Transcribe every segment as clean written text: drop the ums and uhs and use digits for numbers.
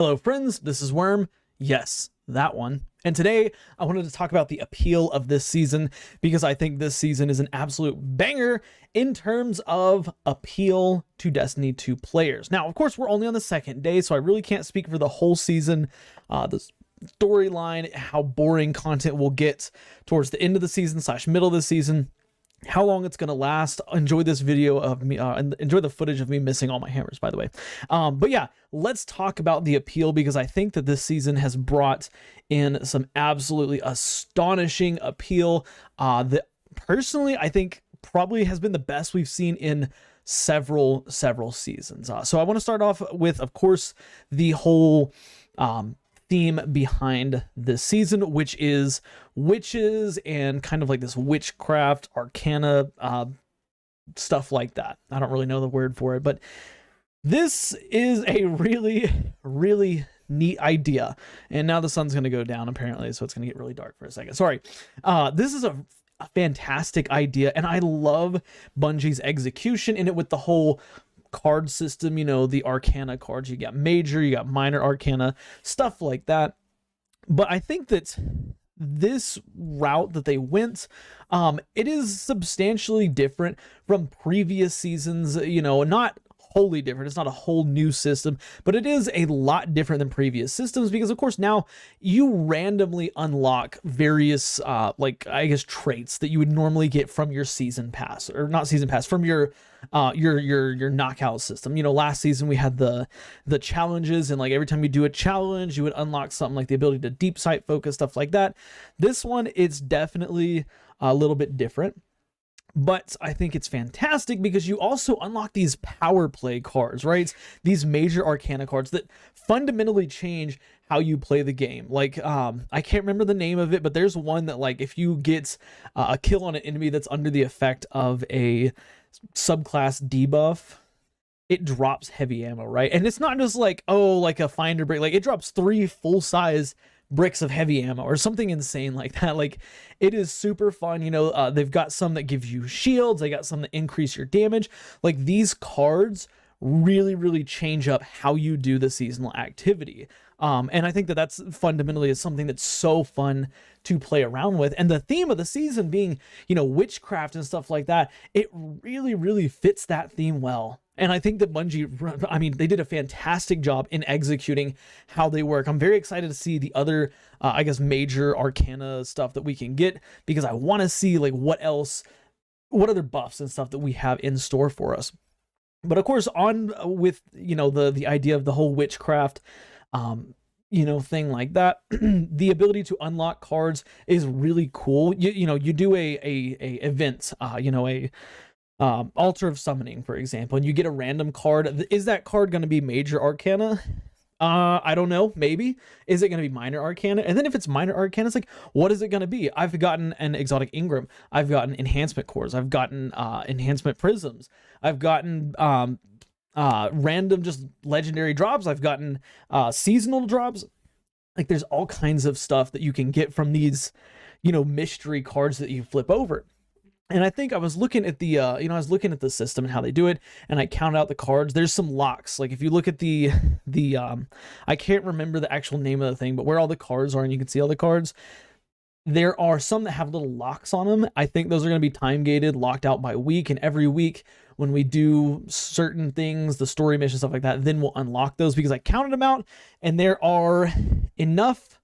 Hello friends, this is Worm. Yes, that one. And today I wanted to talk about the appeal of this season because I think this season is an absolute banger in terms of appeal to Destiny 2 players. Now, of course, we're only on the second day, so I really can't speak for the whole season. The storyline, how boring content will get towards the end of the season / middle of the season, how long it's going to last. Enjoy this video of me and enjoy the footage of me missing all my hammers, by the way. But yeah, let's talk about the appeal because I think that this season has brought in some absolutely astonishing appeal that personally I think probably has been the best we've seen in several seasons. So I want to start off with, of course, the whole theme behind this season, which is witches and kind of like this witchcraft, arcana, stuff like that. I don't really know the word for it, but this is a really neat idea. And now the sun's going to go down apparently, so it's going to get really dark for a second. Sorry. This is a fantastic idea, and I love Bungie's execution in it with the whole card system, you know, the arcana cards. You got major, you got minor arcana, stuff like that. But I think that this route that they went, it is substantially different from previous seasons, you know, not wholly different. It's not a whole new system, but it is a lot different than previous systems because of course now you randomly unlock various like I guess traits that you would normally get from your season pass, or not season pass, from your knockout system. You know, last season we had the challenges, and like every time you do a challenge you would unlock something like the ability to deep sight focus, stuff like that. This one, it's definitely a little bit different. But I think it's fantastic because you also unlock these power play cards, right? These major arcana cards that fundamentally change how you play the game. Like, I can't remember the name of it, but there's one that, like, if you get a kill on an enemy that's under the effect of a subclass debuff, it drops heavy ammo, right? And it's not just like, oh, like a finder brick. Like, it drops 3 full-size bricks of heavy ammo or something insane like that. Like, it is super fun. You know, they've got some that give you shields, they got some that increase your damage. Like, these cards really change up how you do the seasonal activity, and I think that that's fundamentally is something that's so fun to play around with. And the theme of the season being, you know, witchcraft and stuff like that, it really fits that theme well. And I think that Bungie, I mean, they did a fantastic job in executing how they work. I'm very excited to see the other, I guess, major arcana stuff that we can get, because I want to see like what other buffs and stuff that we have in store for us. But of course, on with, you know, the idea of the whole witchcraft, you know, thing like that, the ability to unlock cards is really cool. You know, you do a event, you know, a Altar of Summoning, for example, and you get a random card. Is that card going to be major arcana? I don't know, maybe. Is it going to be minor arcana? And then if it's minor arcana, it's like, what is it going to be? I've gotten an exotic Ingram, I've gotten enhancement cores, I've gotten enhancement prisms, I've gotten random just legendary drops, I've gotten seasonal drops. Like, there's all kinds of stuff that you can get from these, you know, mystery cards that you flip over. And I think I was looking at the, you know, I was looking at the system and how they do it, and I counted out the cards. There's some locks. Like, if you look at the, I can't remember the actual name of the thing, but where all the cards are and you can see all the cards, there are some that have little locks on them. I think those are going to be time gated, locked out by week, and every week when we do certain things, the story mission, stuff like that, then we'll unlock those, because I counted them out and there are enough.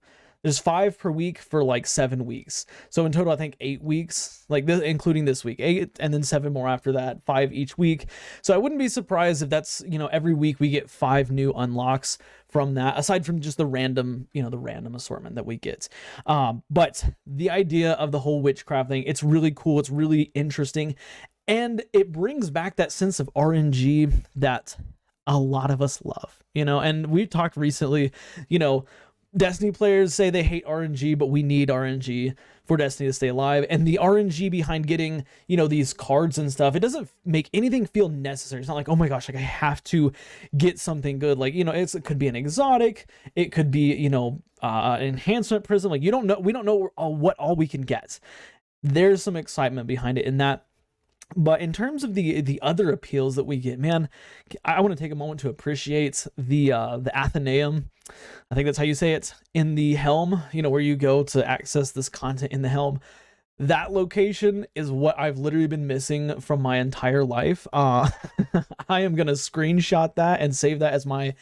There's 5 per week for like 7 weeks. So in total, I think 8 weeks, like this, including this week, 8, and then 7 more after that, 5 each week. So I wouldn't be surprised if that's, you know, every week we get 5 new unlocks from that, aside from just the random, you know, the random assortment that we get. But the idea of the whole witchcraft thing, it's really cool. It's really interesting. And it brings back that sense of RNG that a lot of us love, you know, and we've talked recently, you know, Destiny players say they hate RNG, but we need RNG for Destiny to stay alive. And the RNG behind getting, you know, these cards and stuff, it doesn't make anything feel necessary. It's not like, oh my gosh, like I have to get something good. Like, you know, it could be an exotic, it could be, you know, an enhancement prism. Like, we don't know what all we can get. There's some excitement behind it in that. But in terms of the other appeals that we get, man, I want to take a moment to appreciate the Athenaeum. I think that's how you say it, in the Helm, you know, where you go to access this content in the Helm. That location is what I've literally been missing from my entire life. I am gonna screenshot that and save that as my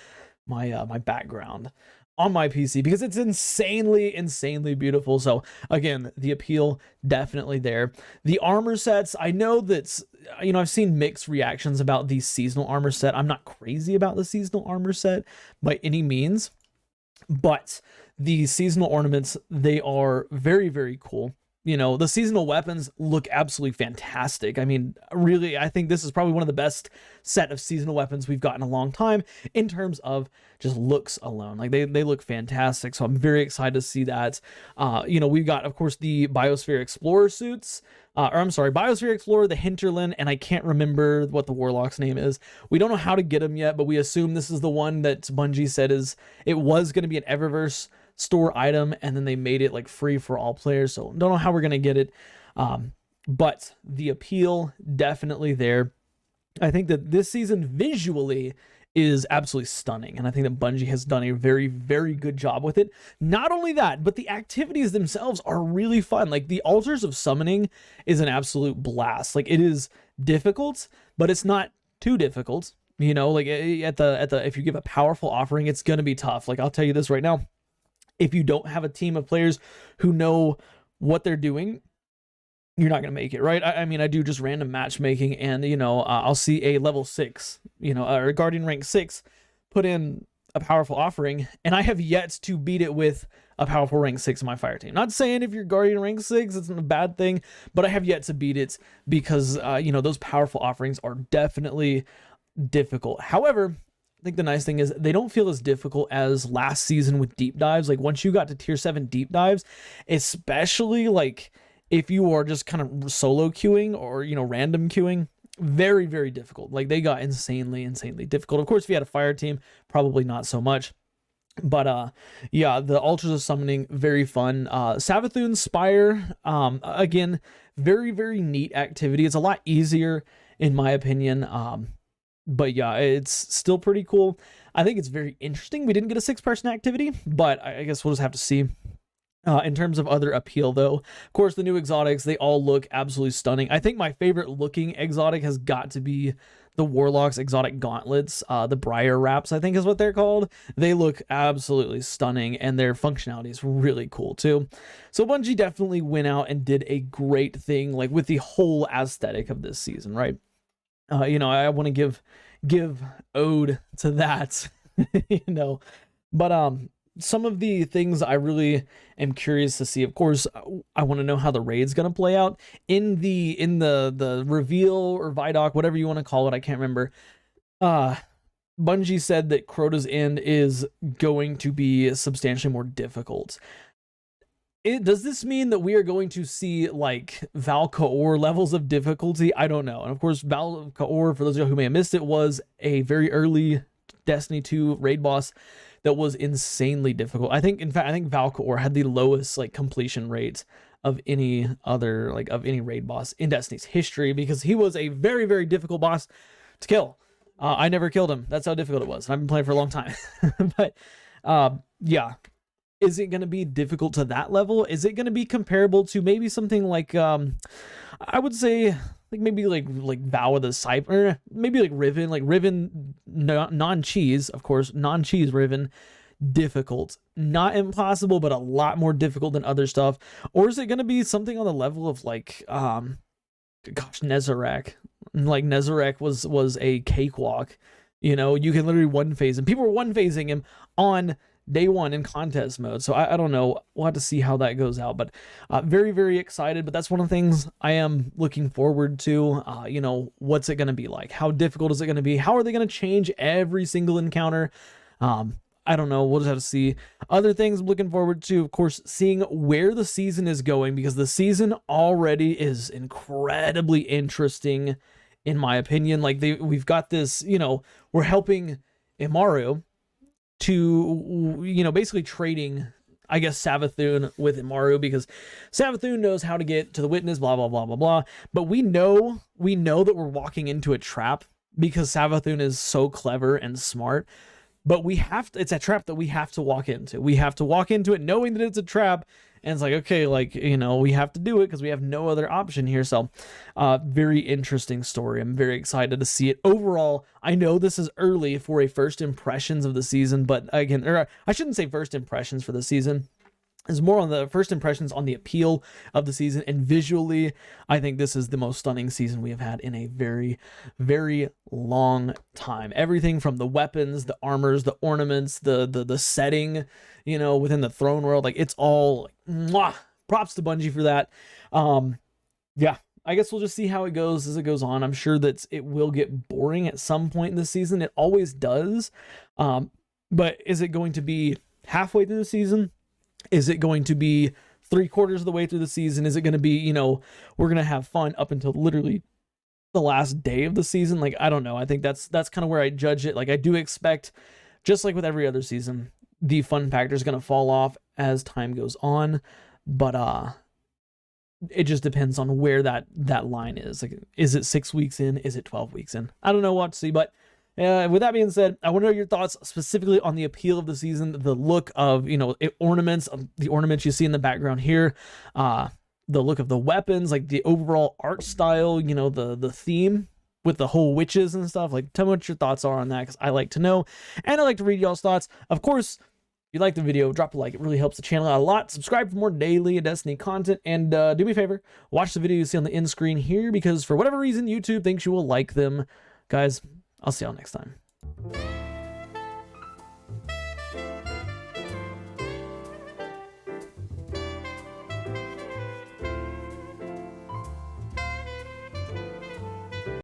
background on my PC because it's insanely beautiful. So again, the appeal definitely there. The armor sets, I know that's, you know, I've seen mixed reactions about the seasonal armor set. I'm not crazy about the seasonal armor set by any means, but the seasonal ornaments, they are very cool. You know, the seasonal weapons look absolutely fantastic. I mean, really, I think this is probably one of the best set of seasonal weapons we've gotten in a long time in terms of just looks alone. Like they look fantastic. So I'm very excited to see that. You know, we've got, of course, the Biosphere Explorer suits. Or I'm sorry, Biosphere Explorer, the Hinterland, and I can't remember what the Warlock's name is. We don't know how to get them yet, but we assume this is the one that Bungie said it was going to be an Eververse store item, and then they made it like free for all players. So don't know how we're going to get it. But the appeal definitely there. I think that this season visually is absolutely stunning, and I think that Bungie has done a very good job with it. Not only that, but the activities themselves are really fun. Like the Altars of Summoning is an absolute blast. Like it is difficult, but it's not too difficult. You know, like at the if you give a powerful offering, it's going to be tough. Like I'll tell you this right now. If you don't have a team of players who know what they're doing, you're not going to make it, right? I mean, I do just random matchmaking, and, you know, I'll see a level 6, you know, or Guardian rank 6 put in a powerful offering, and I have yet to beat it with a powerful rank 6 in my fire team. Not saying if you're Guardian rank 6, it's not a bad thing, but I have yet to beat it because, you know, those powerful offerings are definitely difficult. However, I think the nice thing is they don't feel as difficult as last season with deep dives. Like once you got to tier 7 deep dives, especially like if you are just kind of solo queuing or, you know, random queuing, very difficult. Like they got insanely difficult. Of course, if you had a fire team, probably not so much. But yeah, the Altars of Summoning, very fun. Savathûn's Spire, again, very neat activity. It's a lot easier in my opinion. But yeah, it's still pretty cool. I think it's very interesting. We didn't get a 6-person activity, but I guess we'll just have to see. In terms of other appeal, though, of course, the new exotics, they all look absolutely stunning. I think my favorite looking exotic has got to be the Warlock's exotic gauntlets. The Briar Wraps, I think is what they're called. They look absolutely stunning, and their functionality is really cool, too. So Bungie definitely went out and did a great thing, like, with the whole aesthetic of this season, right? You know, I want to give ode to that, you know, but some of the things I really am curious to see. Of course, I want to know how the raid's gonna play out in the reveal or Vidoc, whatever you want to call it. I can't remember. Bungie said that Crota's End is going to be substantially more difficult. Does this mean that we are going to see like Val-K'Or levels of difficulty? I don't know. And of course, Val-K'Or, for those of you who may have missed it, was a very early Destiny 2 raid boss that was insanely difficult. I think Val-K'Or had the lowest like completion rate of any other of any raid boss in Destiny's history because he was a very difficult boss to kill. I never killed him. That's how difficult it was. I've been playing for a long time. But yeah. Is it going to be difficult to that level? Is it going to be comparable to maybe something like, I would say, like maybe like Vow of the Cypher, maybe like Riven, non-cheese, of course, non-cheese Riven, difficult. Not impossible, but a lot more difficult than other stuff. Or is it going to be something on the level of like, gosh, Nezarec? Like Nezarec was a cakewalk. You know, you can literally one phase him. People were one phasing him on day one in contest mode. So I don't know. We'll have to see how that goes out. But very excited. But that's one of the things I am looking forward to. You know, what's it going to be like? How difficult is it going to be? How are they going to change every single encounter? I don't know. We'll just have to see. Other things I'm looking forward to, of course, seeing where the season is going, because the season already is incredibly interesting, in my opinion. Like we've got this, you know, we're helping Imaru to, you know, basically trading I guess, Savathun with Immaru, because Savathun knows how to get to the witness, blah, blah, blah, blah, blah. But we know that we're walking into a trap because Savathun is so clever and smart. But we have to, it's a trap that we have to walk into. We have to walk into it knowing that it's a trap. And it's like, okay, like, you know, we have to do it because we have no other option here. So very interesting story. I'm very excited to see it. Overall, I know this is early for a first impressions of the season, but again, or I shouldn't say first impressions for the season. Is more on the first impressions on the appeal of the season, and visually, I think this is the most stunning season we have had in a very, very long time. Everything from the weapons, the armors, the ornaments, the setting, you know, within the throne world, like it's all like, mwah, props to Bungie for that. Yeah, I guess we'll just see how it goes as it goes on. I'm sure that it will get boring at some point in the season. It always does. But is it going to be halfway through the season? Is it going to be 3/4 of the way through the season? Is it going to be, you know, we're going to have fun up until literally the last day of the season? Like, I don't know. I think that's kind of where I judge it. Like, I do expect, just like with every other season, the fun factor is going to fall off as time goes on. But it just depends on where that line is. Like, is it 6 weeks in? Is it 12 weeks in? I don't know what to see, but with that being said, I want to know your thoughts specifically on the appeal of the season, the look of, you know, ornaments, the ornaments you see in the background here, the look of the weapons, like the overall art style, you know, the theme with the whole witches and stuff. Like, tell me what your thoughts are on that, because I like to know, and I like to read y'all's thoughts. Of course, if you like the video, drop a like. It really helps the channel out a lot. Subscribe for more daily Destiny content, and do me a favor, watch the video you see on the end screen here, because for whatever reason, YouTube thinks you will like them. Guys, I'll see y'all next time.